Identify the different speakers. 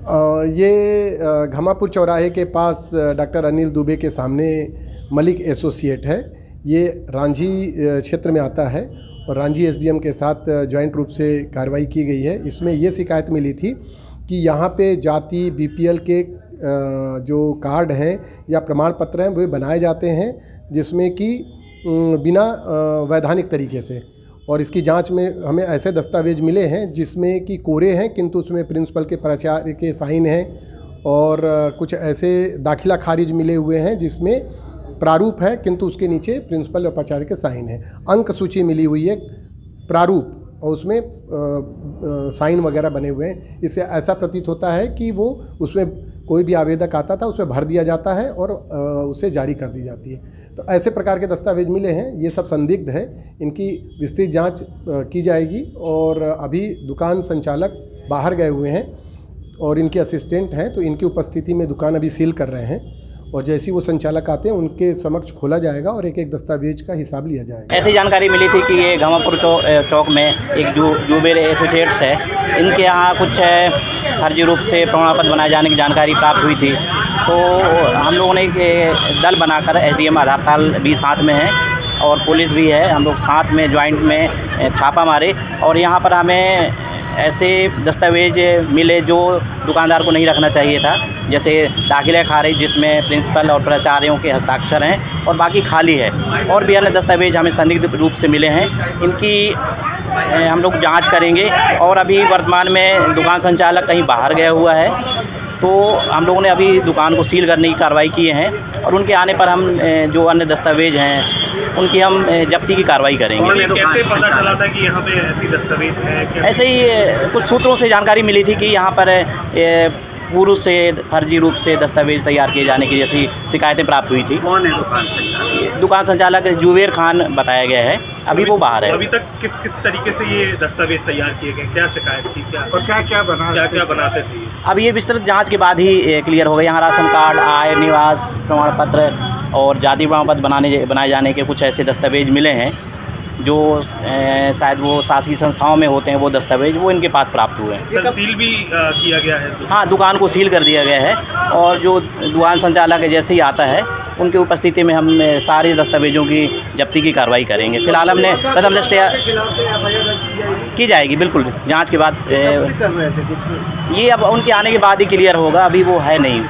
Speaker 1: ये घमापुर चौराहे के पास डॉक्टर अनिल दुबे के सामने मलिक एसोसिएट है। ये रांझी क्षेत्र में आता है और रांझी एसडीएम के साथ जॉइंट रूप से कार्रवाई की गई है। इसमें ये शिकायत मिली थी कि यहाँ पे जाति बीपीएल के जो कार्ड हैं या प्रमाण पत्र हैं वो बनाए जाते हैं जिसमें कि बिना वैधानिक तरीके से, और इसकी जांच में हमें ऐसे दस्तावेज मिले हैं जिसमें कि कोरे हैं किंतु उसमें प्रिंसिपल के प्राचार्य के साइन हैं, और कुछ ऐसे दाखिला खारिज मिले हुए हैं जिसमें प्रारूप है किंतु उसके नीचे प्रिंसिपल और प्राचार्य के साइन है। अंक सूची मिली हुई है प्रारूप और उसमें साइन वगैरह बने हुए हैं। इससे ऐसा प्रतीत होता है कि वो उसमें कोई भी आवेदक आता था उसमें भर दिया जाता है और उसे जारी कर दी जाती है। तो ऐसे प्रकार के दस्तावेज मिले हैं, ये सब संदिग्ध है, इनकी विस्तृत जांच की जाएगी। और अभी दुकान संचालक बाहर गए हुए हैं और इनके असिस्टेंट हैं, तो इनकी उपस्थिति में दुकान अभी सील कर रहे हैं और जैसे ही वो संचालक आते हैं उनके समक्ष खोला जाएगा और एक एक दस्तावेज का हिसाब लिया जाएगा।
Speaker 2: ऐसी जानकारी मिली थी कि ये घमापुर चौक में एक जुबेर एसोसिएट्स है, इनके यहाँ कुछ फर्जी रूप से प्रमाण पत्र बनाए जाने की जानकारी प्राप्त हुई थी। तो हम लोगों ने एक दल बनाकर एसडीएम आधारताल भी साथ में है और पुलिस भी है, हम लोग साथ में ज्वाइंट में छापा मारे और यहाँ पर हमें ऐसे दस्तावेज मिले जो दुकानदार को नहीं रखना चाहिए था, जैसे दाखिला खारिज जिसमें प्रिंसिपल और प्राचार्यों के हस्ताक्षर हैं और बाकी खाली है, और भी अन्य दस्तावेज हमें संदिग्ध रूप से मिले हैं। इनकी हम लोग जांच करेंगे और अभी वर्तमान में दुकान संचालक कहीं बाहर गया हुआ है, तो हम लोगों ने अभी दुकान को सील करने की कार्रवाई किए हैं और उनके आने पर हम जो अन्य दस्तावेज हैं उनकी हम जब्ती की कार्रवाई करेंगे।
Speaker 3: कैसे पता चला था कि यहाँ पे ऐसी दस्तावेज है?
Speaker 2: ऐसे ही कुछ सूत्रों से जानकारी मिली थी कि यहाँ पर पूर्व से फर्जी रूप से दस्तावेज तैयार किए जाने की जैसी शिकायतें प्राप्त हुई थी।
Speaker 3: कौन है दुकान संचालक?
Speaker 2: दुकान संचालक जुबेर खान बताया गया है, अभी वो बाहर है।
Speaker 3: अभी तक किस किस तरीके से ये दस्तावेज तैयार किए गए, क्या शिकायत थी, क्या और क्या बनाते थे?
Speaker 2: अब ये विस्तृत जांच के बाद ही क्लियर होगा। यहाँ राशन कार्ड, आय, निवास प्रमाण पत्र और जाति प्रमाण पत्र बनाए जाने के कुछ ऐसे दस्तावेज मिले हैं जो शायद वो शासकीय संस्थाओं में होते हैं, वो दस्तावेज वो इनके पास प्राप्त हुए हैं।
Speaker 3: सर, सील भी किया गया है?
Speaker 2: हाँ, दुकान को सील कर दिया गया है और जो दुकान संचालक जैसे ही आता है उनकी उपस्थिति में हम सारे दस्तावेजों की जब्ती की कार्रवाई करेंगे। फिलहाल हमने प्रथम दृष्टया की जाएगी, बिल्कुल जांच के बाद। ये अब उनके आने के बाद ही क्लियर होगा, अभी वो है नहीं।